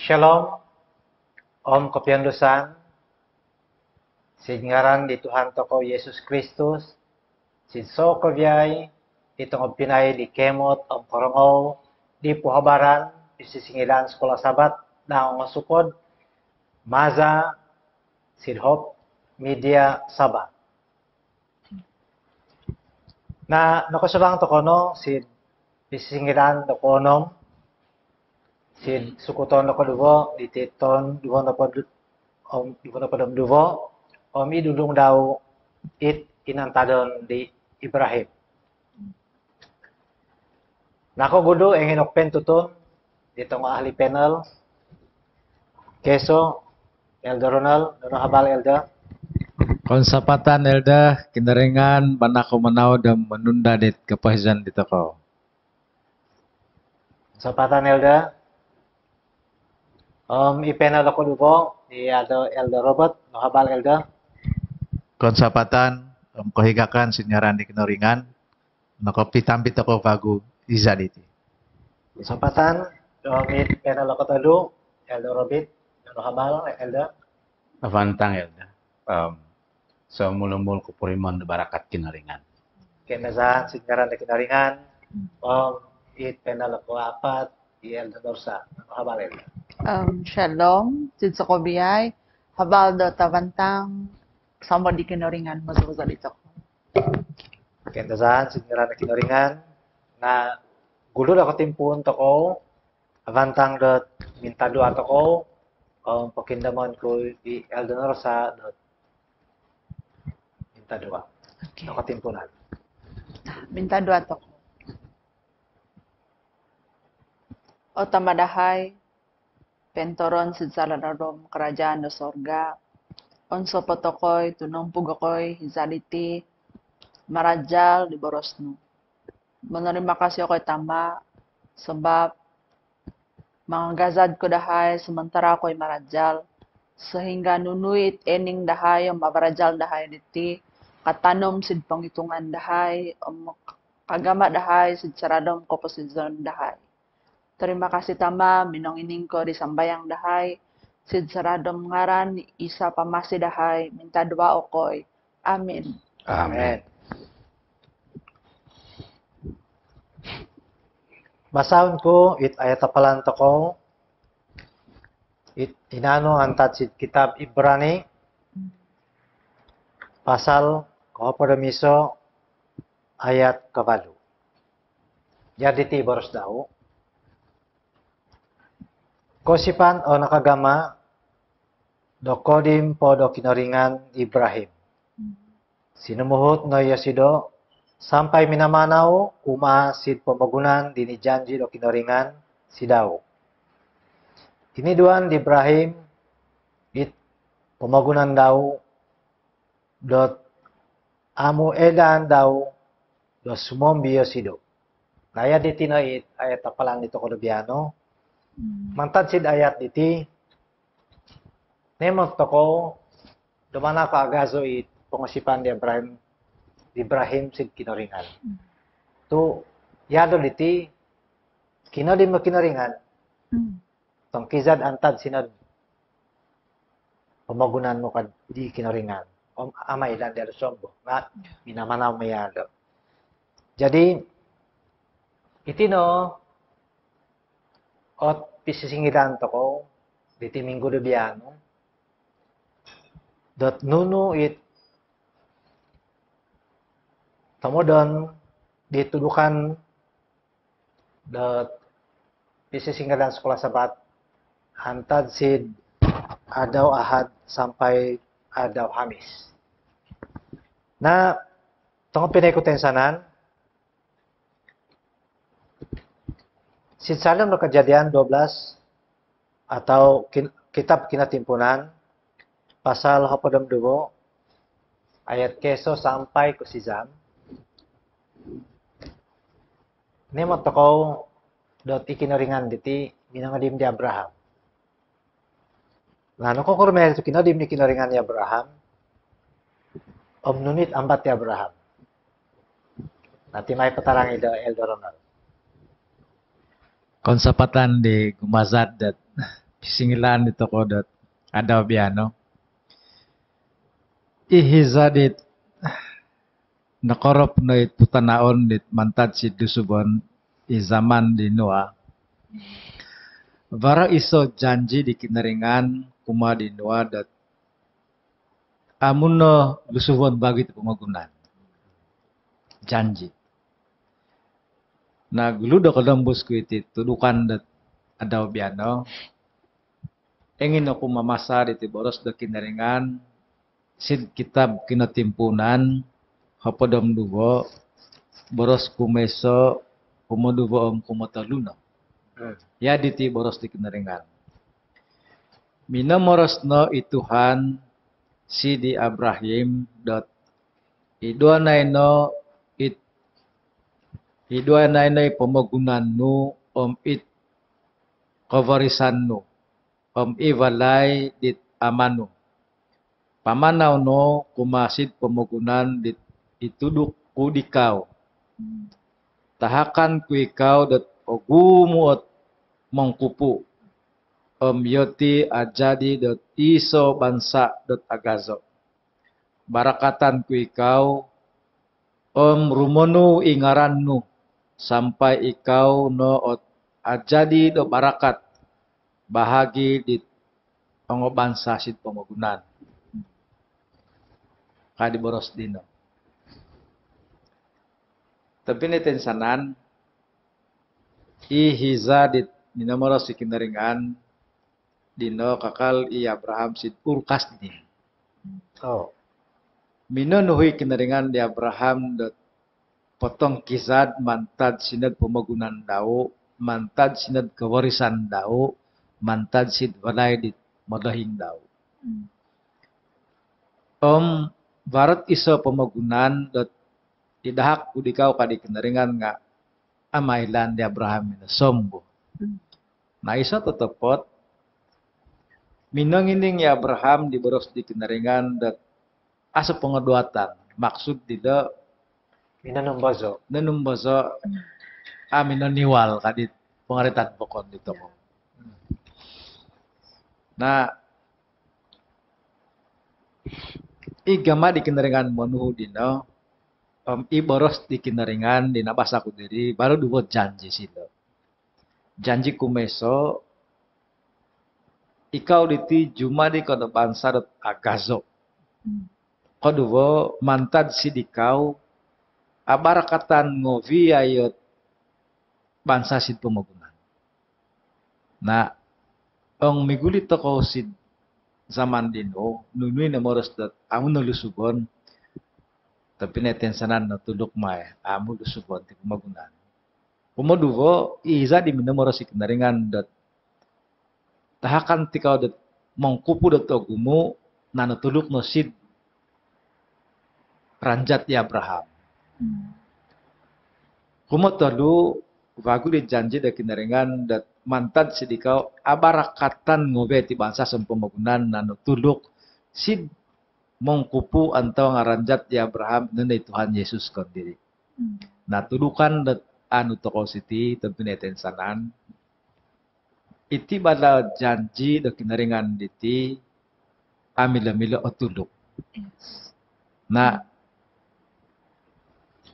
Shalom, Om Kepiandusan, singaran di Tuhan Toko Yesus Kristus, sinso kebiay, itong pinay di kemot, Om Korongo, di Puhabaran, di sisingilan sekolah sabat, na ang masukod, Maza, Sidhop, Media Sabat. Na nakasabang tokono, si sisingilan tokonom, si sukuton na kadugo, di titon, dugo na padam dugo, om idulong daw inantadon di Ibrahim. Nako gudo, engin okpen tutun, dito nga ahli panel, keso, Elder Ronald, habal Elder. Konsapatan Elda, kinaringan, banako manaw dan menunda dit kepahisan dito ko. Sapatan Elder. Ipenal ako dugo, di Elder Robert, habal Elder. Konsapatan, kahigakan sinyaran di kinoringan, nakapitambit ako bago izaditi. Sapatan, ipenal ako tadu, Elder Robert, habal Elder. Avantang Elda. So mulumul ko purimon barakat kinaringan. Kenazahan sinyaran di kinaringan, ipenal ako apat, di Elder Dorsa, habal Elder. Shalom, Sidso Kobiyay, habal do tavantang, sama di kinoringan mazuza dito ko. Kenazahan sinyaran di kinaringan, na gulod ako timpun toko, avantang dot minta doa toko, pakindamon ko di Elder Dorsa dot minta doa. Okay. Ako timpunan. Minta doa to ko. O tamadahay, pentoron sid salaradom kerajaan do sorga, onso potokoy, tunong pugokoy, hizaliti, marajal di borosno. Menerima kasih ko'y tama, sebab mga gazad ko dahay, sementara ko'y marajal, sehingga nunuit ening dahay, o mabarajal dahay diti, katanom sid pangitungan dahay, o kagama dahay, sid saradom ko posisyon dahay. Terima kasih tama, minong ining ko di sambayang dahay, sid saradom ngaran, isa pamasi dahay, minta doa okoy. Amin. Amen. Basahon ko, ayat apalan to ko, inano antat sid kitab Ibrani, pasal kapadamiso, ayat kabalo. Jadi ti boros daw. Kosipan o nakagama, do kodim po do kinoringan Ibrahim. Sinumuhot no Yasido, sampai minamanaw, sid pamagunan, dinijanji do kinoringan, sidaw. Iniduan di Ibrahim, pamagunan daw, dot amu edan daw, do sumombi Yasido. Kaya diti no ayat apalan dito kodobiano, mantad sid ayat diti, nemot toko, dumana ka agazo pangasipan di Ibrahim sid kinoringan. Tu, yado diti, kinodim mo kinoringan, tong kizad antad sinad, pamagunan mo ka di kinoringan. Amay ilan di sombo, na minamanaw mayado. Jadi, itino, ot pisisingidan to ko, diti minggo de biano, dot nuno tamodon, ditudukan, dot pisisingidan sekolah sabat, hantad sid, adaw ahad, sampai adaw hamis. Na, tong pinaykutensanan, Sinsalam ng Kejadian 12 atau Kitab Kinatimpunan pasal 22 ayat keso sampai ke sizam. Nemot toko dot ikinaringan diti minangadim di Abraham. Ngano ko kurmel to kinadim ni kinaringan ni Abraham. Omnunit ambat ni Abraham. Nanti may patarang Elder Ronald. Konsapatan di gumazad dat Singilan dito ko dat adaw biano. Ihizadit nakorop no it putanaon dit mantad si dusubon i zaman di Noa. Vara iso janji di kinaringan kuma di Noa dat amun no lusubon bagi ti pamagunan. Janji. Na guludo ko lembus ko iti tudukan dat adaw biano. Engin ako mamasa di boros da kinaringan sid kitab kinatimpunan hapadam dugo boros kumeso kumodugo om kumataluno. Ya diti boros di kinaringan. Minamoros no ituhan si di Abraham dot iduanay no pamagunan no om it kawarisan no om iwalay dit amano. Pamanaw no kumasid pamagunan dit ituduk ku dikaw. Tahakan ku ikaw dat ogumuot mangkupu. Om yoti ajadi dat iso bansa dat agazo. Barakatan ku ikaw om rumono ingaran no sampai ikaw no ot ajadi do barakat bahagi di pangobansa sid pamagunan. Kadi boros dino. Tapi neten sanan ihiza dit minamoros si kinaringan dino kakal i Abraham sid urkas din. Oh. Minunuhi kinaringan di Abraham dot potong kisad mantad sinad pamagunan daw, mantad sinad kawarisan daw, mantad sid walay dit madahing daw. Barat iso pamagunan dot idahak ku dikaw kadi kinaringan nga amailan di Abraham na sombo. Na iso totopot minangining ya Abraham di boros di kinaringan dot asa pengaduatan maksud tidak Minanumbazo. nanumbaso amin niwal kadi pengaritan pokon dito mo. Na igama di kinaringan monuhu dino iboros di kinaringan di nabasa ko diri baru duwot janji sila. Janji kumeso ikaw diti juma di kodo bansa dot agazo. Koduwo mantad sidikaw abarakatan ngovi ayot bansa sid pamagunan. Na ang migulit ako sid zaman dino nunuy na moros dat amo nalusubon tapi neten sanan natulok may amo lusubon ti pamagunan. Kumoduwo iza di minamoros si kinaringan dat tahakan tikaw dat mangkupu dat ogumo na natulok no sid ranjat ya Abraham. Kumotodu bagu di janji da kinaringan dat mantad sidikaw abarakatan ngobe ti bangsa sa pamagunan na natulok sid mangkupu antaw nga ranjat ya Abraham nanay Tuhan Yesus kon diri. Natulukan dat anu toko siti tentu neten sanan iti bala janji da kinaringan diti amila-mila otulok. Na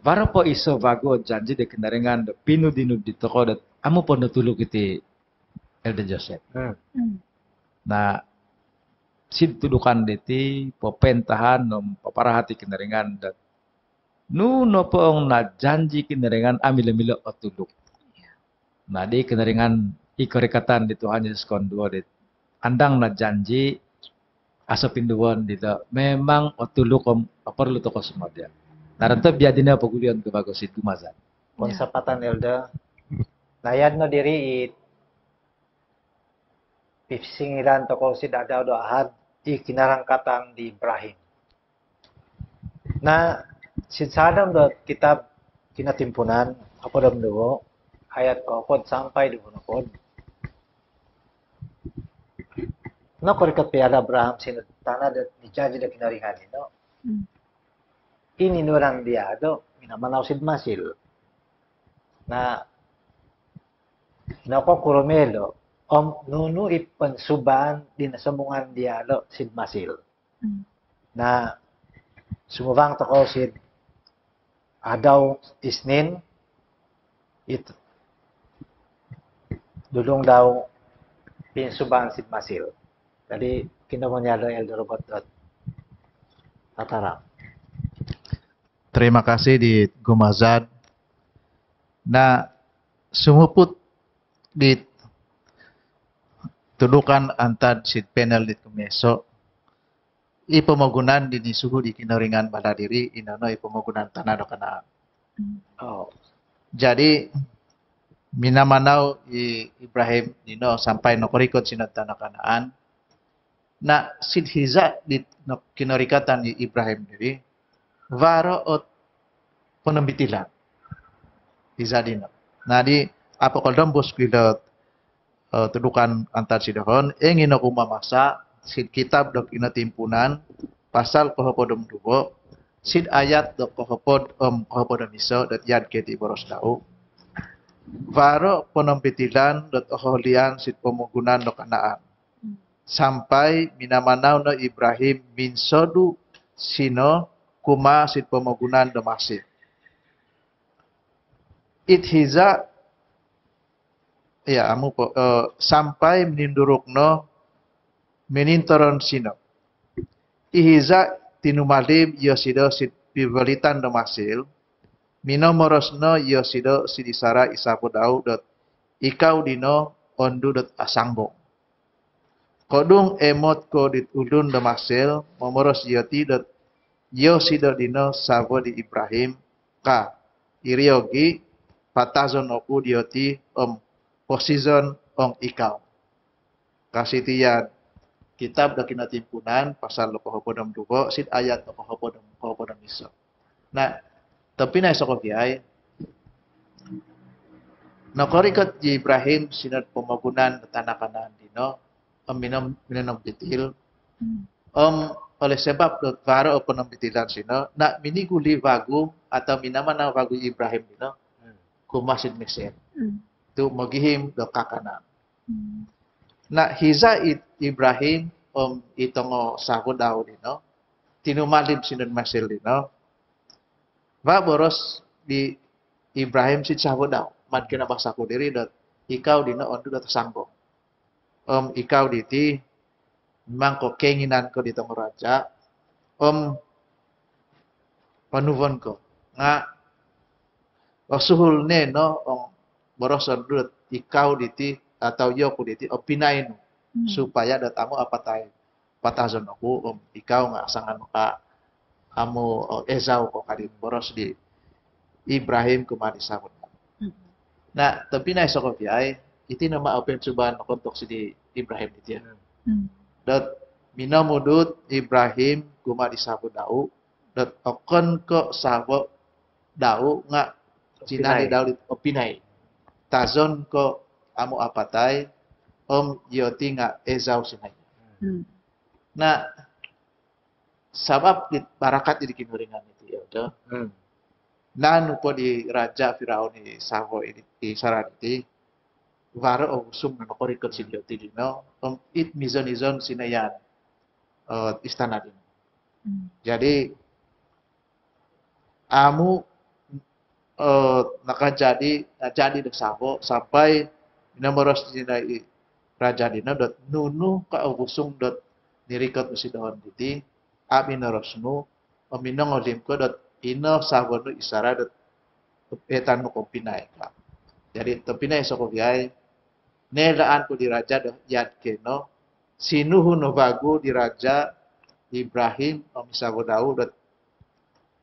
para po iso bago janji da kinaringan da pinudinod dito ko dat amo po natulog iti Elder Joseph. Na sid tulukan diti popentahan no paparahati kinaringan dat nuno po ang najanji kinaringan amila-mila otulog. Na di kinaringan ikorikatan di Tuhan Yesus konduo dit andang najanji asa pinduan dito memang otulog om perlu to ko sumadya. Naranta biadin na pagulian ko bago si Dumazan. Konsapatan Elda. Layad no diri it pipsingilan to ko si dadaw do ahad di kinarangkatang di Ibrahim. Na sinsadam do kitab kinatimpunan ako dam do ayat ko pod sampai di bunokod. No korikat piada Abraham sinutana dat ni jaji da kinaringan no. Ininurang diado minamanaw sid masil na nako kurumelo nunu ipensuban dinasambungan dialog sid masil. Na sumubang toko sid adaw Isnin itu dulong daw pinsuban sid masil. Jadi kinomonyado Eldorobot Tatara. Terima kasih di Gumazad. Nah, sumuput di tudukan antar si panel di kumeso. Ipemogunan di suhu di kinoringan baladiri inano ipemogunan tanah do kana. Oh. Jadi minamanau Ibrahim dino sampai nokorikot sinat tanah kanaan. Na sidhiza di kinorikatan di Ibrahim diri varo ot penembitilan. Hiza dino. Nah di apokoldom bos pilot tudukan antar sidahon ingin aku mamasa sid kitab dok ina timpunan pasal kohopodom dubo sid ayat dok kohopodom iso dot yad keti boros tau varo penempitilan dot oholian sid pemugunan dok anaan sampai minamanau no Ibrahim min sodu sino kuma sid pemugunan domasif ithiza ya amu sampai menindurukno menintoron sino. Ihiza tinumalim yosido sid pibalitan domasil. Minomorosno yosido sidisara isapodau dot ikau dino ondu dot asangbong. Kodung emot ko dit ulun domasil momoros yoti dot yosido dino sabo di Ibrahim ka iriogi patazon oku dioti posizon ong ikau. Kasih tiyan kitab dakina timpunan pasal lokohopodom dugo sid ayat lokohopodom iso. Nah, tapi na isoko biay nakorikot di Ibrahim sinat pemagunan tanah kanan dino minum bitil oleh sebab dot varo penom bitilan sino nak miniguli vagu atau minamana vagu Ibrahim dino kumasid Mesir. Tu mogihim do kakana. Na hiza Ibrahim itongo sahodau dino tinumalim sinun masil dino va boros di Ibrahim si sahodau man kena basaku diri dot ikau dino ondu dot sanggo ikau diti memang ko keinginan ko ditongo raja panuvon ko nga osuhul ne no boros ondu ikau diti atau yo kuditi opinain supaya datamu apa tay patazon aku ikau nggak sangan ka amu Esau kok kadin boros di Ibrahim kemari sabun. Nah tapi na isoko biay iti nama open suban kontok si di Ibrahim itu ya. Dot minamudut Ibrahim kumari sabun dau dot okon ko sabo dau nggak cinani dau opinai tazon ko amu apatay yoti nga Esau sinay. Nah, sabab di barakat di kinuringan itu ya udah. Nanu po di raja Firaun di Savo di Saranti varo usum na korikot si yoti dino it mizon sinayan istana dino. Jadi amu nakajadi di Savo sampai minamoros dinai raja dina dot nunu ka ubusung dot nirikot musidahon diti aminorosnu ominong olim ko dot ino sabonu isara dot etan mo kompinay ka. Jadi topinay soko biay nelaan ko di raja dot yad keno sinuhu no bagu di raja Ibrahim omisabodau dot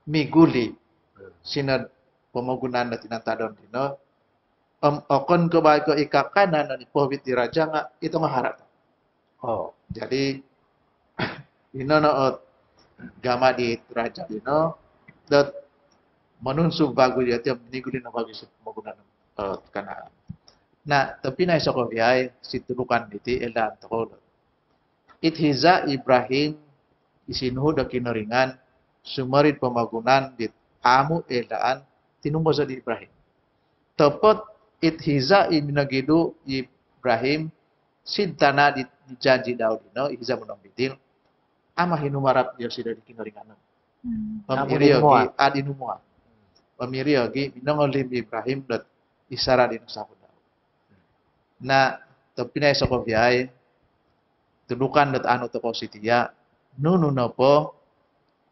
miguli sinad pemogunan dot tinatadon dino okon ko baik ko ikakanan ni pohit di raja nga itu ngaharap. Oh, jadi ino no gama di raja dino dot menunsu bagu dia tiap niguli na bagu pemogunan kana. Nah, tapi na isoko biay situdukan diti elan toko. Ithiza Ibrahim isinhu da kinoringan sumarid pemagunan dit amu elaan tinumbo sa di Ibrahim. Tepot ithiza ibnagidu Ibrahim sintana di janji Daudino ihza menombitil ama hinumarap dia sudah dikingoringanan. Pamiriogi adinumua. Pamiriogi binongolim Ibrahim dat isara di nusaku Daud. Na topina soko biay tudukan dat anu toko sitia nunu nopo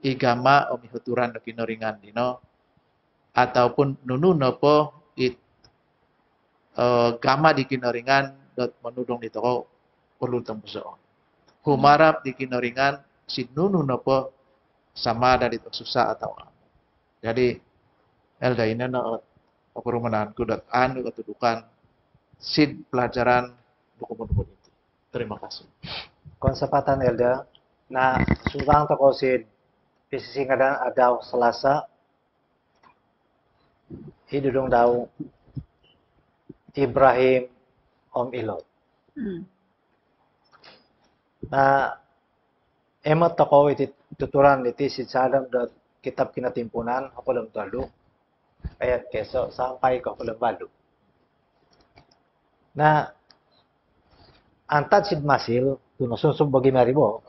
igama omihuturan do kinoringan dino ataupun nunu nopo gama di kinoringan dot menudong di toko perlu tembusoon. Humarap di kinoringan si nunu nopo sama dari susah atau apa. Jadi elda ini no perumahanku dot anu ketudukan sid pelajaran buku-buku itu. Terima kasih. Konsepatan Elda, na surang toko sid pisisingadan adaw Selasa, hidudong daw Ibrahim Om Ilot. Na emot toko iti tuturan iti sidsadam dot kitab kinatimpunan hapulam talu ayat keso sampai ke hapulam balu. Na antat sid masil tunososum bagi maribo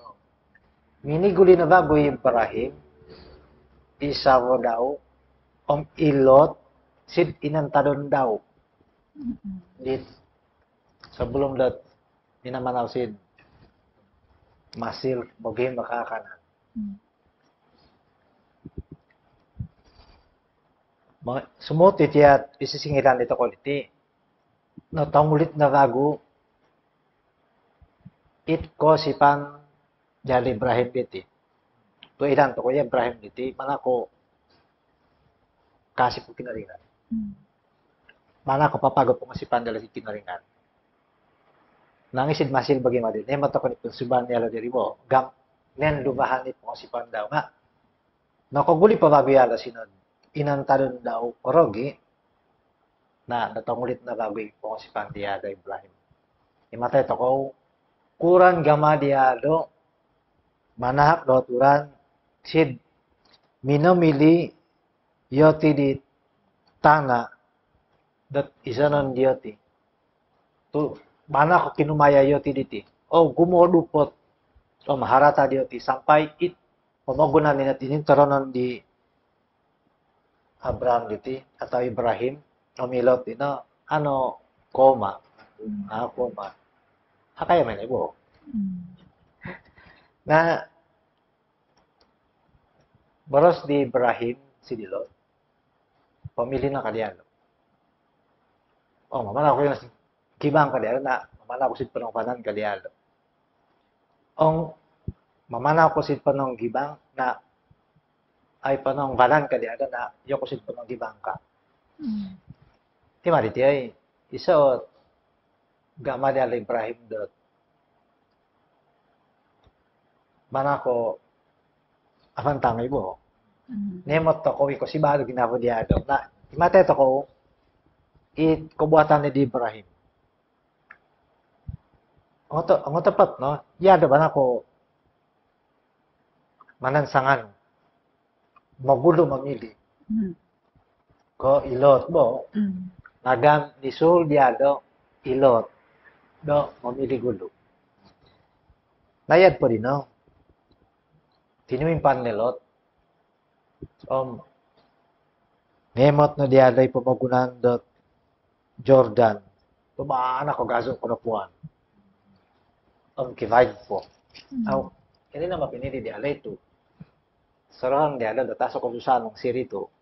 miniguli na bago Ibrahim isawo daw Om Ilot sid inantadon daw dit sebelum dat minamanaw sid masil bagi makakanan. Sumut itiat isisingilan ito kuliti no tangulit na bago it ko sipan jali Ibrahim diti. To ilan to ko Ibrahim diti mana ko kasih po kinaringan. Mana ko papagod po kasipan jali kinaringan. Nangisid masil bagi madin. Nema to ko ni suban yala diri mo. Gam nen lubahan ni po kasipan daw nga. Nakaguli pa bago yala sinod. Inantadon daw korogi na natangulit na bago po kasipan diya da Ibrahim. Imatay to ko kuran gama diado manahak do turan sid minomili yoti di tana dat isanon dioti tu mana ko kinumaya yoti diti o gumodupot o maharata dioti sampai it pamagunan ni natin toronon di Abraham diti atau Ibrahim o Milot ino ano koma koma hakaya man ibo. Na boros di Ibrahim si Dilot. Pamili na kadiano. Oh, mamana ko yung kibang kadiano na mamana ko si panongpanan kadiano. Ong mamana ko si panong gibang na ay panong balan kadiano na yo ko si panong gibang ka. Ti mariti ay iso gama di Ibrahim dot mana ko afantang ibo. Nemot to ko iko si bago ginabo dia do na imate to ko it kubuatan ni Ibrahim. Ang tepat no, ya do bana ko manansangan magulo mamili. Ko Ilot bo. Nagam nisul dia do Ilot do mamili gulo. Nayad po din no. Tinimimpan ni Lot. Nemot na diaday pamagunan dot Jordan. Tumaan ako gaso ko na puan. Kivaid po. Aw, hindi na mapinili dialay to. Sarang dialay dataso ko susanong sirito.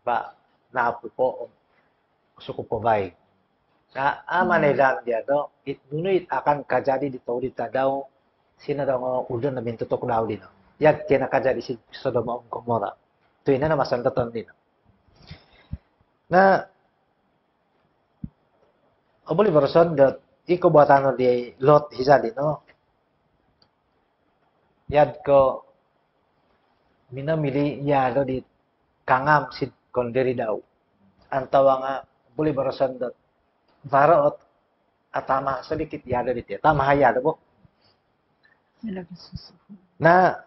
Ba, naapu po. Gusto ko provide. Na amanilan dia do, nunit akan kajadi dito daw sina daw udan na bintutok daw din. Yag kinakajadi si Sodoma o Gomora. Ito na masandatan din. Na abuli barasan dat iko buatan di Lot hizadi no. Yad ko minamili yado di kangam sid kondiri daw. Antawa nga abuli barasan dat varaot atama sedikit yado di tama hayado po. Na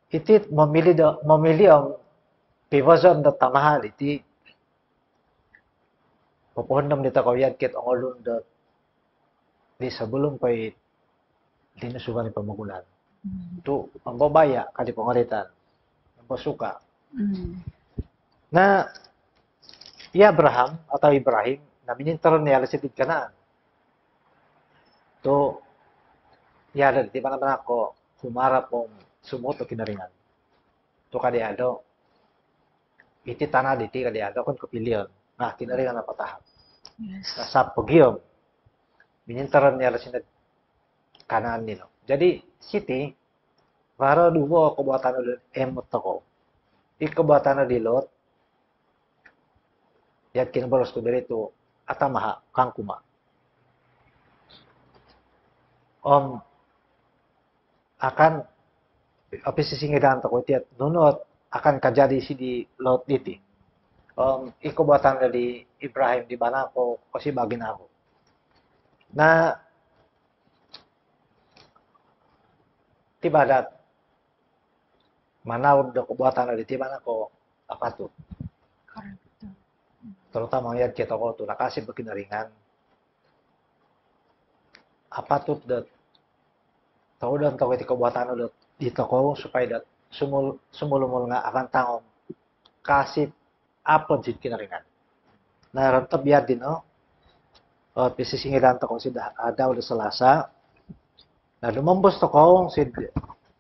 itit mamili ang piwason da tamahal iti pupuhon nam dito kawiyad kit ang ulun da di sebelum ko'y dinusukan ni pamagulan. Itu ang babaya kadi pangaritan. Ang suka. Na Abraham atau Ibrahim na minintaron niya lasitid Kanaan. To yada di mana mana ako humarap pong sumuto kinaringan. To kadiado iti tanah diti kadiado kon kapilion. Nah kinaringan na patahap. Yes. Sa pagyom minintaron niya lasitid Kanaan nilo. Jadi siti para duwo kabuatan ulit emot ako. Ikabuatan na dilot yat kinabaros ko dito atamaha kangkuma. Akan sisingidaan ko tiat nunot akan kajadi si di lot diti. Ikabuatan na di Ibrahim di bana ko kasi bagin ako. Na tibadat manawag do kabuatan na di bana ko apa to. Terutama yan kita ko to nakasib kinaringan. Apa to dat tao dan tao iti kabuatan ulit dito ko supaya dat sumulumul nga akan taong kasip apod sid kinaringan. Narantab yan din no. O pisisingilan to ko sid adaw da salasa. Na lumambos to ko sid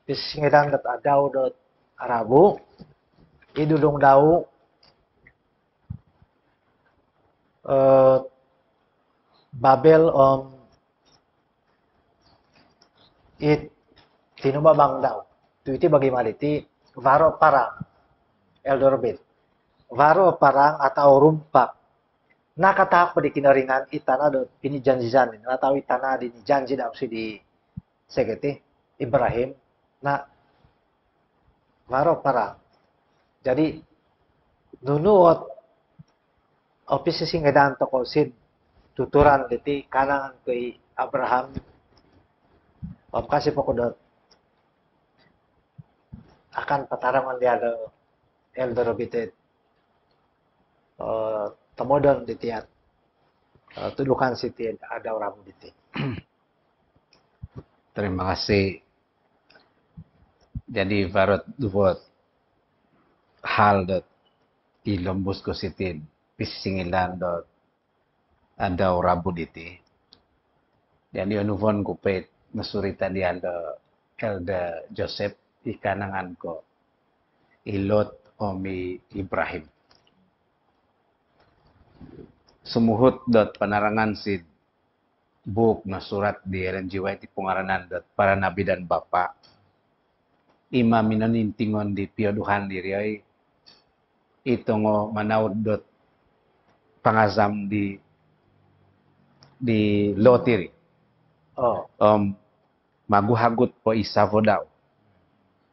pisisingilan dat adaw da Arabo. Idulong daw Babel it tinubabang daw. Iti bagaimana iti varo parang eldorbit. Varo parang atau rumpak. Nakatahak pa di kinaringan itana do pinijanjijan. Natao itana di janji daw si di segeti Ibrahim na varo parang. Jadi nunuot opis singadan to ko sid tuturan diti kanang kay Abraham kasi po ko dot akan patarangan dia do eldorobitet tamodon diti at tulukan siti ada orang diti. Terima kasih. Jadi varot duvot hal dot ilombus ko sitin pisingilan dot ada rabu diti. Jadi onuvon kupet masurita dia Elda Joseph ikanangan ko ilot omi Ibrahim. Sumuhut dot panarangan sid book na surat di Ellen G. White pungaranan dot para nabi dan bapa. Ima minanintingon di piyoduhan diri ito ngo manaud dot pangazam di lotiri. Maguhagot po isavo daw.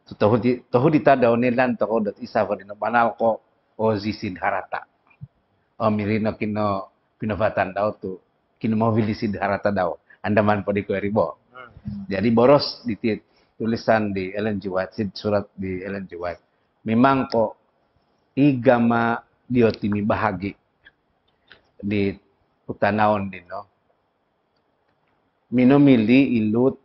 So, tohu dita daw nilan toko dot isavo din. Banal ko o Siddhartha. Mirino kino pinobatan daw to. Kino mawili Siddhartha daw. Andaman po di ko eribo. Jadi boros di tulisan di Ellen G. White, surat di Ellen G. White. Memang ko igama diotimi bahagi di utanaon din no. Minumili ilut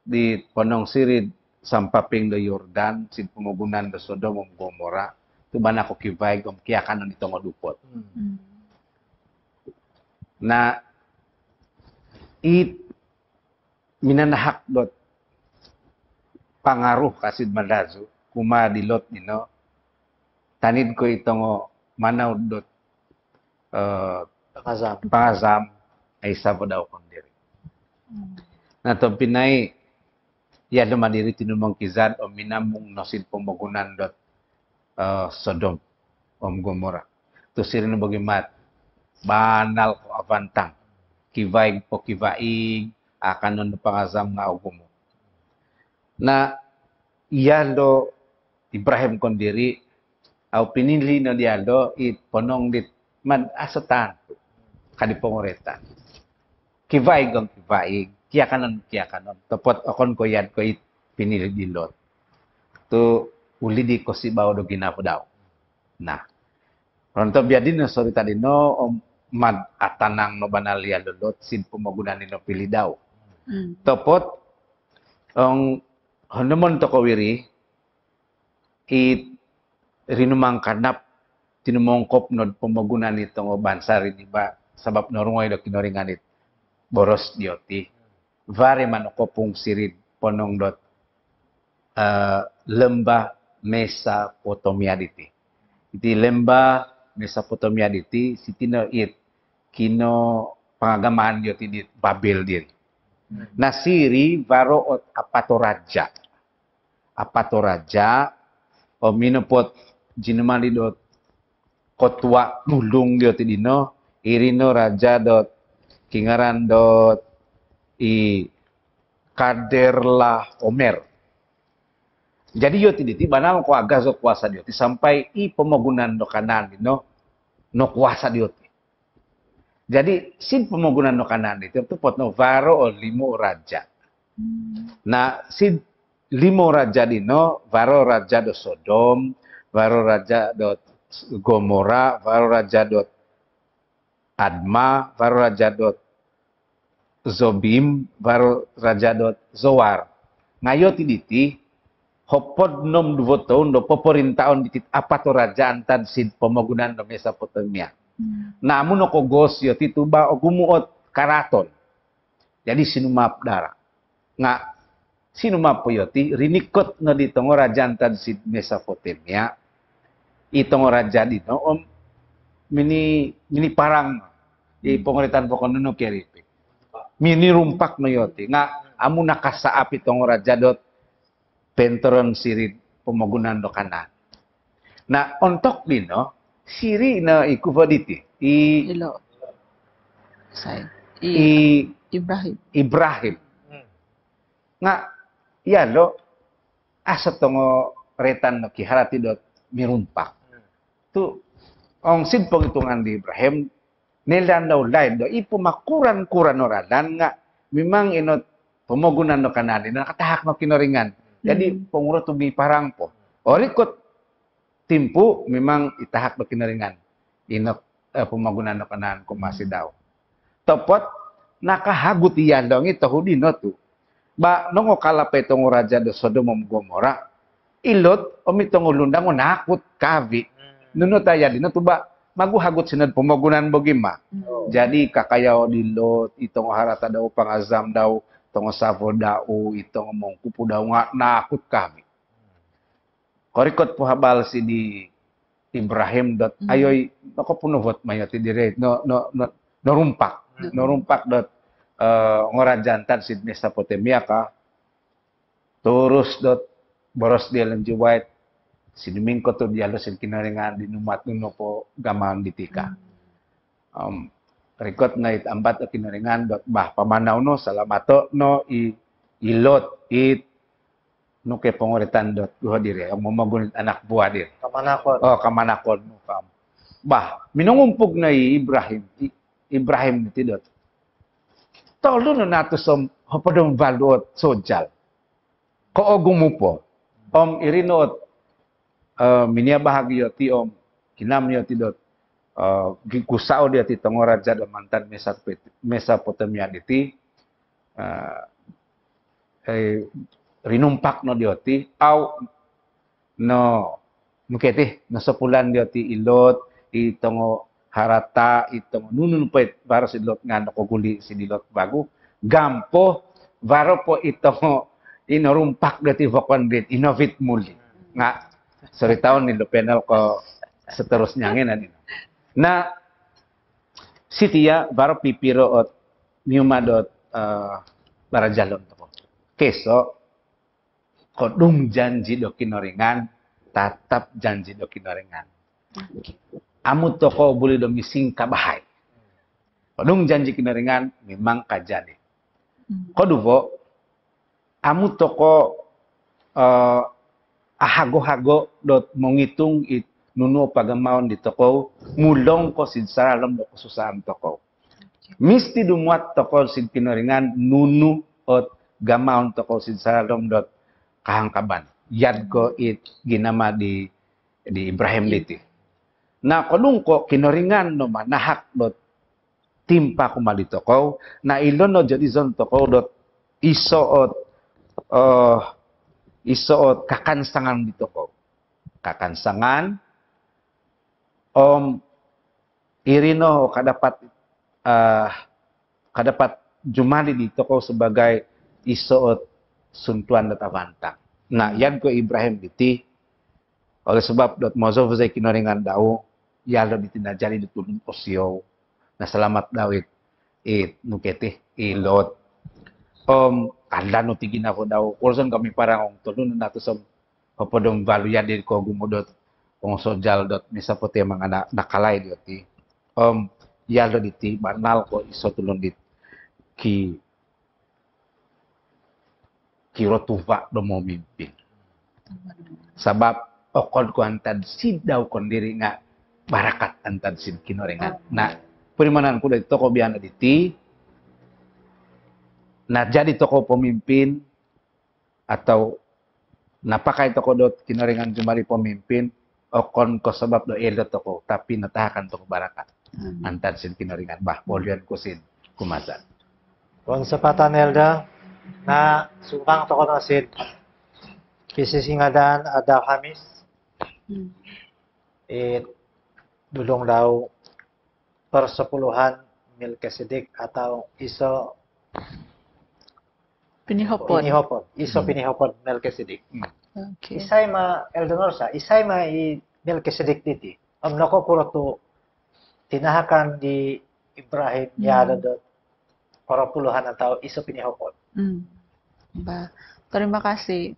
di Ponong Sirid sampaping do Yordan sid pumugunan do Sodom ug Gomora tuban ako kibay gom kiyakan nito nga dupot. Na minanahak dot pangaruh kasid madazu kuma dilot nino tanid ko itong manaw dot pangazam ay sabo daw kon diri. Na to pinay ya naman diri tinumang kizad o minamong nosid pamagunan dot Sodom o Gomora. To sirin bagimat banal ko avantang kivaig po kivaig akan nun pangazam nga ugumo. Na iyalo Ibrahim kondiri au pinili na diado it ponong dit man asatan kadipongoreta kivaig ang kivaig kiyakanon tapot akon ko yan ko it pinili dilot to uli di ko si bawo do ginapo daw na ronto biadin na sorry tadi no mad atanang no banalia lulot sin pemagunan no pilih daw. Topot ang handamon to kawiri it rinumang kanap tinumongkop no pemagunan itong bansa rin iba sabab norungoy do kinoringan it boros dioti. Vari manokopung sirid ponong dot lembah Mesopotamia diti. Iti lembah Mesopotamia diti sitino it kino pangagamaan dioti di Babel diri. Nasiri varo ot apatoraja. Apatoraja o minupot jinumali dot kotwa nulung dioti dino irino raja dot kingaran dot i kaderlah Omer. Jadi yo tiditi banal ko aga so kuasa dioti sampai i pemagunan do kanan no kuasa dioti. Jadi sin pemagunan do kanan itu pot no varo o limo raja. Nah sin limo raja dino varo raja do Sodom, varo raja do Gomora, varo raja do Adma, varo raja do Zobim, varo raja do Zoar. Ngayo tiditi hopod nom 2 tahun do pemerintahon ditit apa to rajaan tan sin pemagunan do Mesopotamia. Namun no kogos yo tituba ogumuot karaton. Jadi sinumap dara. Nga sinumap po yoti rinikot no ditong rajaan tan sin Mesopotamia. Itong raja dito mini parang di pemerintahan pokon no keripe. Mini rumpak no yoti nga amu nakasaap itong raja dot pentoron sirid pemagunan do kanan. Nah, ontok dino siri na ikuvaditi Ilo. Say. Ibrahim. Ibrahim. Nga ya lo asa tongo retan no kiharati dot mirumpak. Tu ong sin penghitungan di Ibrahim nilan daw lain do ipumakuran-kuran oralan nga memang inot pemagunan no kanan na katahak no kinoringan. Jadi pengurus tu parang po. Orikot timpu memang itahak berkinaringan. Inok pemagunan no kanan ko masih daw. Topot nakahagut iyan dong ito hudino tu. Ba nongo kalapay tong raja do Sodom Gomora. Ilot omitong ulundang nakut kavi. Nuno taya dino tu ba maguhagut sinad pemagunan bogima. Jadi kakayaw di Lot itong harata daw pangazam daw tong safo dao itong mong kupu daw nga nakut kami. Korikot po habal si di Ibrahim dot ayoy nako punuvot mayati dire no rumpak dot ngorajantan si Mesopotamia ka turus dot boros dia lanjuwait sinimingko to dialo sin kinaringan dinumat nuno po gaman ditika. Rikot na itambat at kinaringan dot bah pamanaw no salamato no ilot it no kay pangoritan dot duha dire ang mamagunit anak buah dire Kamanakon. kamanakon no kam bah minungumpog na Ibrahim dito dot tolo no nato som hopadong balot sojal ko ogumupo irinot minia bahagyo ti kinamyo ti dot kusao dia ti tong raja do mantan Mesopotamia diti rinumpak no dioti au no muketi nasapulan dioti ilot itong harata itong nunun pet baros ilot nga nakoguli si dilot bago gampo baro po itong inorumpak dati vakon dit inovit muli nga sorry taon ni penal ko seterusnya ngena na sitia baro pipiro ot miumadot barajalon to. Keso kodung janji do kinoringan tatap janji do kinoringan. Amu toko boleh do mising kabahay. Kodung janji kinoringan memang kajadi. Koduvo amu toko ahago-hago dot mengitung it nuno pagamaon di toko mulong ko sin saralam do kesusahan toko. Misti dumuat toko sin kinoringan nunu ot gamaon toko sin saralam dot kahangkaban. Yad ko it ginama di Ibrahim diti. Na kodung ko kinoringan no manahak dot timpa kumali tokow na ilon no jadi zon tokow dot isoot isoot kakansangan di tokow kakansangan irino kadapat jumali di tokow sebagai isoot suntuan dot avantang. Nah, yan ko Ibrahim diti oleh sebab dot mozo zai kinoringan dau ya lo ditinajali ditulun osio na selamat dawit nukete ilot kala no tigin ako daw kurson kami parang tulun na to sa papadong valuyan din ko gumudot ong sojal dot misa pote mga nakalay doti ya lo diti banal ko iso tulun dit kiro tuva do mo mimpin. Sabab okon ko antad sidaw kon diri nga barakat antad sin kinorengan. Na perimanan ko dito ko biana diti na jadi toko pemimpin atau napakai toko dot kinorengan jumari pemimpin okon ko sabab do eldo toko tapi natahakan toko barakat antad sin kinorengan bah polian ko sin kumasan. Kung sepatan Elda na sumbang toko na sin kisisingadan ada Hamis dulong daw persepuluhan Melkisedek atau iso Pinihopod. Iso pinihopod Melkisedek. Okay. Isay ma Eldonorsa, isay ma i Melkisedek diti. Nako puro to tinahakan di Ibrahim yada dot puluhan atau iso pinihopod. Ba, terima kasih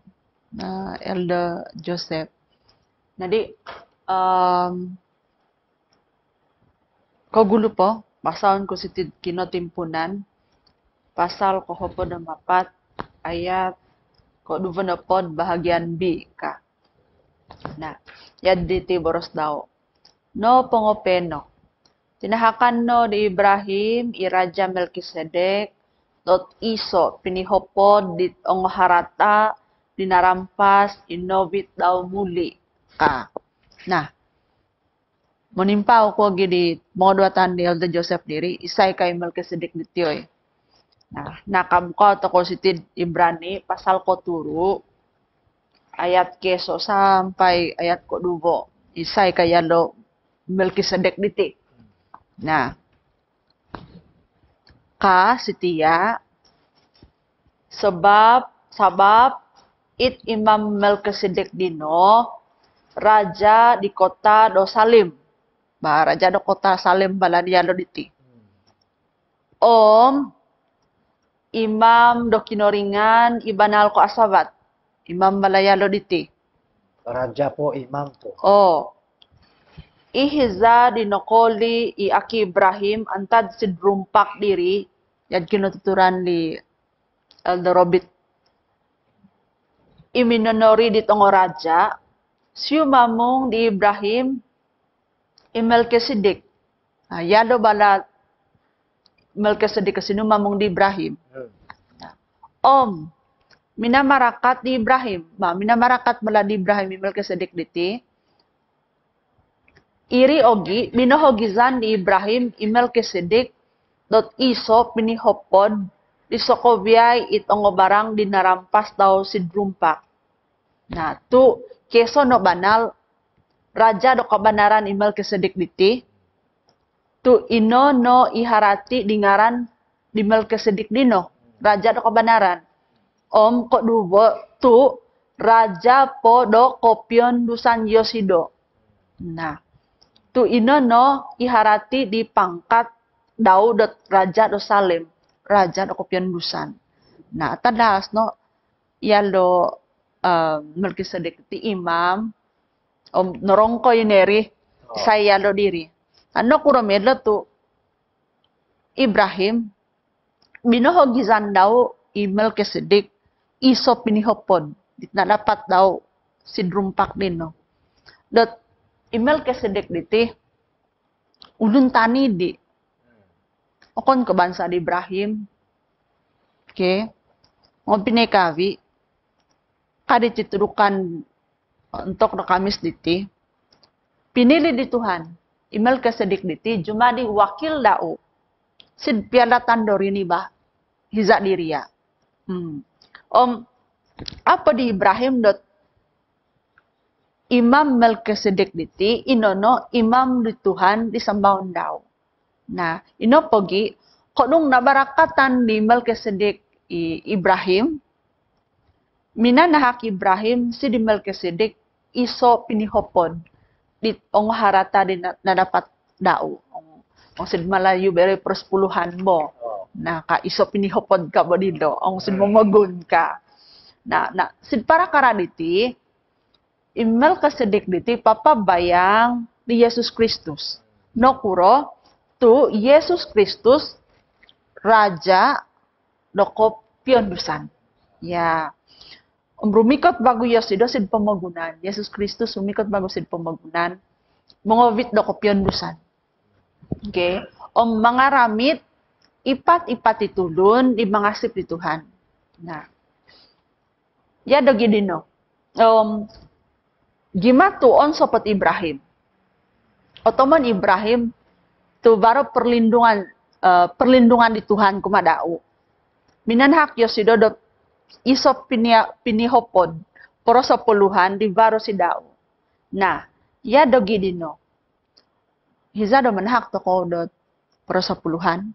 Elder Joseph. Jadi kogulo po pasaon ko si kinotimpunan pasal kohopod ng 4 ayat ko duvanapod bahagian B ka. Na, yad diti boros daw. No pongopeno. Tinahakan no di Ibrahim, iraja Melkisedek, dot iso, pinihopod, dit ong harata, dinarampas, inovit daw muli ka. Nah, monimpaw ko gini, mga duwatan ni Elder Joseph diri, isay kay Melkisedek dityoy. Nah, nakamukha ko si Tid Ibrani, pasal ko turu, ayat keso sampai ayat ko dubo, isay kay yalo Melkisedek diti. Nah, ka sitiya sabab it Imam Melkisedek dino raja di kota do Salim. Ba raja do kota Salim bala dialo diti. Imam do kinoringan ibanal ko asabat. Imam balayalo diti. Raja po imam po. Ihiza dinokoli i Aki Ibrahim antad sidrumpak diri yan kinututuran ni Elder Robit iminonori ditong raja siyumamong di Ibrahim i Melkisedek yado bala Melkisedek sinumamong di Ibrahim minamarakat di Ibrahim minamarakat bala di Ibrahim i Melkisedek diti iri ogi minohogizan di Ibrahim i Melkisedek dot iso pinihopod di Sokoviay itong barang dinarampas daw si drumpak. Nah, tu keso no banal raja do kabanaran i Melkisedek diti tu ino no iharati dingaran di Melkisedek dino raja do kabanaran. Kok dubo tu raja po do kopyon dusan Yosido. Nah, tu ino no iharati di pangkat Daud raja do Salim, raja do kopyan dusan. Nah, tadas no yalo Melkisedek ti imam norongko ineri saya yalo diri. Ano kuromedlo tu Ibrahim binohogizan daw i Melkisedek iso pinihopod na dapat daw sidrumpak din no. Dot Melkisedek diti ulun tani di okon ke bansa di Ibrahim mo pinekavi kadi titudukan untuk Kamis diti pinili di Tuhan Melkisedek diti jumadi wakil dao sid piadatan dorini bah hiza diria. Apa di Ibrahim dot Imam Melkisedek diti inono imam di Tuhan disembah daw. Nah, ino pogi kodong nabarakatan di Melkisedek Ibrahim minanahak Ibrahim si di Melkisedek iso pinihopod di ong harata di nadapat daw. Ong sid malayu bere persepuluhan mo. Nah, ka iso pinihopod ka bo dilo ong sid momagun ka. Nah, sid para karaditi Melkisedek diti papa bayang di Yesus Kristus. No kuro tu Yesus Kristus raja doko piondusan. Ya. Rumikot bago Yosido sid pemagunan. Yesus Kristus rumikot bago sid pemagunan. Mongowit doko piondusan. Okay. Mga ramit ipat-ipat itulun di mga sip di Tuhan. Nah. Ya dogi dino. Gima tuon sopat Ibrahim. Otoman Ibrahim tu baru perlindungan di Tuhan kumadau. Minanhak Yosido dot iso pinihopod poro sapuluhan di baru si dau. Nah, ya dogi dino. Hiza do manhak toko dot poro sapuluhan.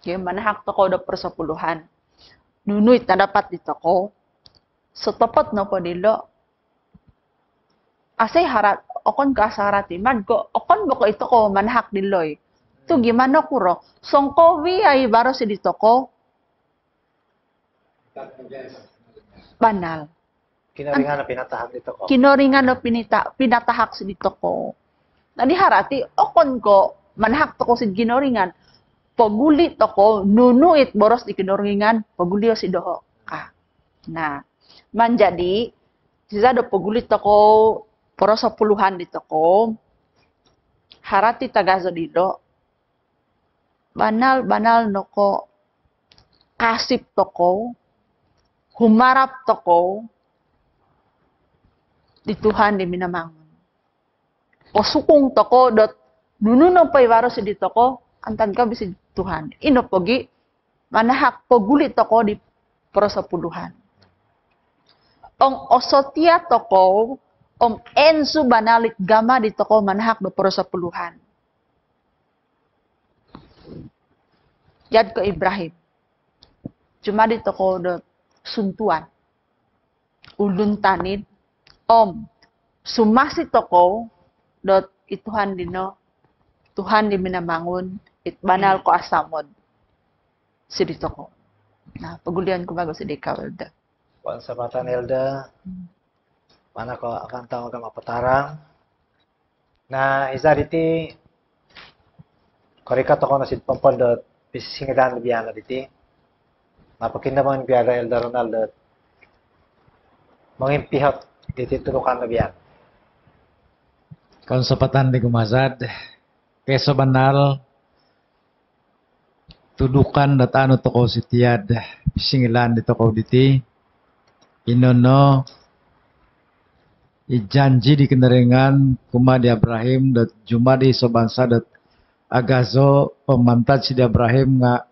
Okay, manhak toko dot poro sapuluhan. Nunuit na dapat di toko. Sotopot no po dilo. Asay harat, okon ka sa haratiman ko, okon ko ito ko manhak diloy. Tu gimana kuro? Songkowi ay baro si dito ko. Banal. Kinaringan na pinatahak dito ko. Kinoringan no pinatahak si dito ko. Nani harati, okon ko manhak to ko si ginoringan. Paguli to ko, nunuit boros di kinoringan, paguli si doho. Nah, manjadi, sisa do paguli to ko, poro sapuluhan dito ko, harati tagazo dilo, banal no ko, kasip to ko, humarap to ko, di Tuhan di minamangon. O sukong to ko, dot nununong paywaro si dito ko, antan ka bisi Tuhan. Ino pogi, manahak paguli to ko di poro sapuluhan. Ong osotia to ko, Ong ensu banalit gama dito ko manhak do poro sapuluhan. Yad ko Ibrahim. Cuma dito ko do suntuan. Ulun tanid. Sumasi to ko dot ituhan dino. Tuhan di minamangun. It banal ko asamod. Si dito ko. Nah, pagulian ko bago si Dika Elda. Kuan sabatan Elda. Mana ko akan tahu agama patarang. Na isa diti korika to ko na sid pampondot pisingidan biana diti. Napakinda man biara Elda Ronaldo. Mangimpihot diti turukan na bian. Konsepatan di gumasad keso banal tudukan datano to ko sitiad pisingilan dito ko diti inono ijanji di kenaringan kuma di Ibrahim dat juma di sobansa dat agazo pemantad si di Ibrahim nga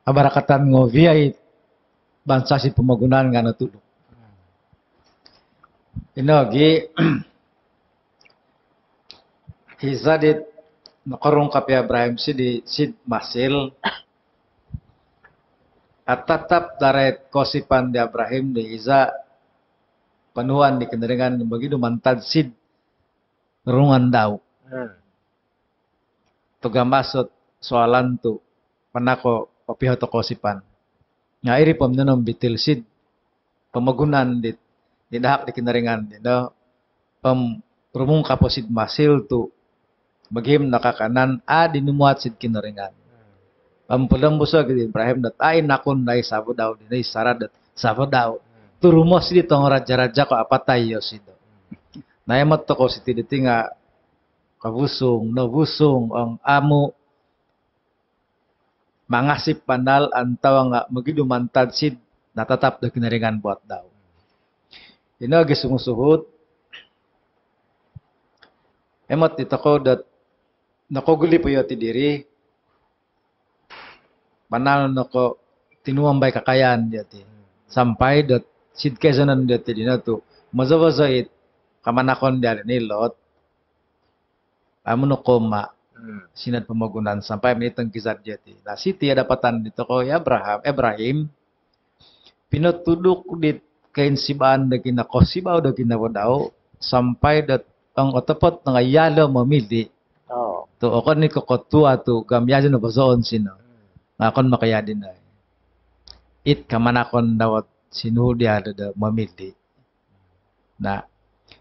abarakatan ngoviai bansa si pemagunaan nga natulog. Inogi hizadit nakarong kapi Ibrahim si di sid masil at tatap daret kosipan di Ibrahim di hiza panuan di kendaringan begitu mantad sid rungan daw. Tuga masot soalan tu panako papiho to kosipan. Nga iri pamnanom bitil sid pemagunan di dahak di kendaringan di no rumung kaposid masil tu bagim nakakanan dinumuat sid kendaringan. Pulang buso di Ibrahim dat nakon dai sabo daw di sarat dat sabo daw. Turumos di tong raja-raja ko apatay yosido. Naimot to ko si tiditi nga kabusong, nabusong ang amo mangasip panal antaw nga magidumantad sid natatap da kinaringan buat daw. Ino gisumusuhod. Emot dito ko dat nakoguli po yoti diri Manal no ko tinuang bay kakayan jati. Sampai dot sid kesanan jati dina tu. Mazo it kamanakon dari ni lot. Amo no koma sinat pemagunan sampai meniteng kisat jati. Nah siti dapatan dito ko Ibrahim pinatuduk di kain sibaan daging na kosibaw daging na wadaw sampai dat ang otopot nga yalo mamili. Oh. To okon ni kokotua to gamyajan na bazoon sino. Ngakon makayadin na. It kamanakon dawat sinuhudi ada da mamili. Na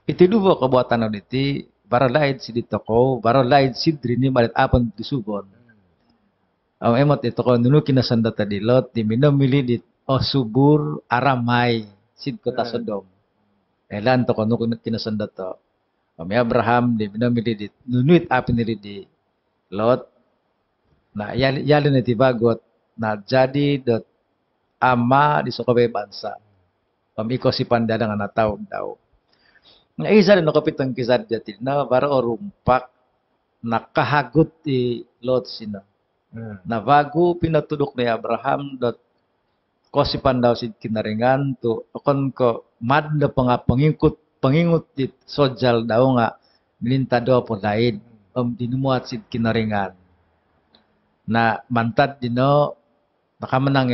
iti dubo kabuatan na diti baralaid si dito ko, baralaid si drini malit apan disubon. Ang emot ito ko nunu kinasanda tadilot di minamili dit o subur aramay sid kota Sodom. Elan to ko nunu kinasanda to. Kami Abraham di minamili dit nunuit api nili di Lot. Na yali na tibagot na jadi dot ama di sokobay bansa. Kami ko si pandada nga natawag daw. Nga isa rin nakapitang kisad jati na para o rumpak nakahagot ti Lot sina. Na bago pinatudok ni Abraham dot ko si pandaw si kinaringan to akon ko mad na pangingut dit sojal daw nga milintado po lain dinumuat si kinaringan na mantad dino nakamanang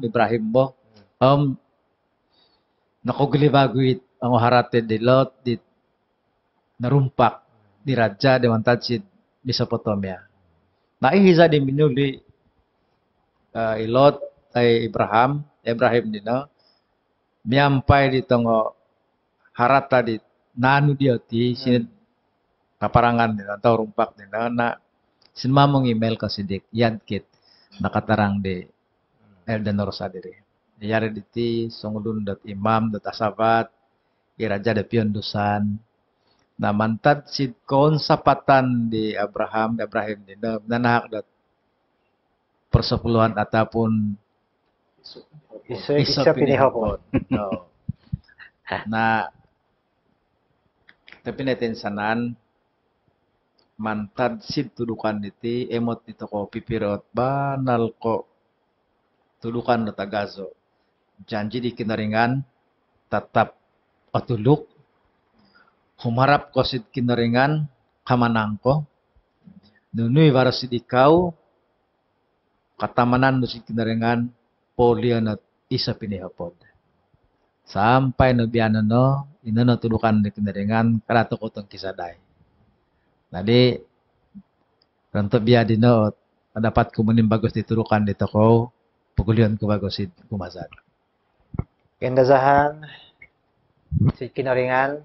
Ibrahim mo nakuglibaguit ang harate di Lot di narumpak di raja di mantad si Mesopotamia na ihisa di minuli Lot ay Ibrahim dino miyampay dito nga harata di nanu dia ti sinid kaparangan nila atau rumpak nila na sinmamong email ka sidik yadkit nakatarang di Eldenor sa diri. Yari diti songulun dat imam dat asabat iraja da piondusan na mantad sid kon sapatan di Ibrahim din nanahak dat persepuluhan ataupun isa pinihapon. No. Na tapi natin sanan mantad sid tudukan iti emot dito ko pipirot banal ko tudukan na tagazo janji di kinaringan tatap otuluk humarap ko sid kinaringan kamanang ko nunuy para sid ikaw katamanan no sid kinaringan polian at isa pinihapod sampai nabiyanan no ino tudukan di kinaringan karato ko tong kisaday. Nadi ranto biya dino dapat kumunin bagus ditudukan dito ko pagulian ko bagus kumasad. Kendazahan si kinaringan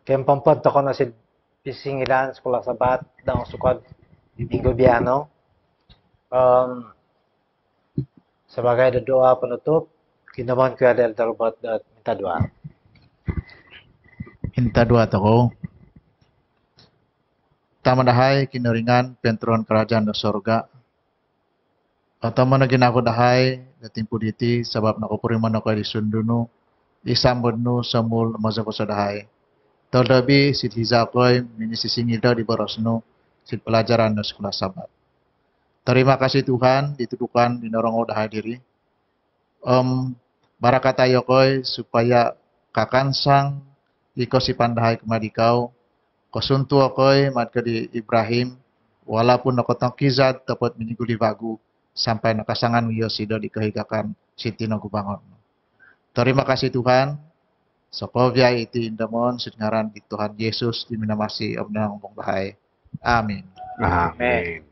kempompat ko na si pisingilan sekolah sabat dang sukad di gobyerno sebagai doa penutup kinaman ko ada darubat minta doa. Minta doa toko. Tamadahay kinaringan pentron kerajaan do sorga. Atau mana ginako dahay dating puditi sabab nakupuriman ako di sunduno isambod no samul mazako sa dahay. Toldabi sit hizakoy minisisingil daw di borosno sit pelajaran no sekolah sabat. Terima kasih Tuhan ditudukan dinorong dahay diri. Barakatayo koy supaya kakansang iko si pandahay kemadikaw kosuntu akoy madka di Ibrahim walaupun nakotang kizad tapot miniguli bagu sampai nakasangan wiyo sido di kehigakan sitino gubangon. Terima kasih Tuhan. Sokovia iti indamon singaran di Tuhan Yesus di minamasi omnang umpong bahay. Amin. Amin.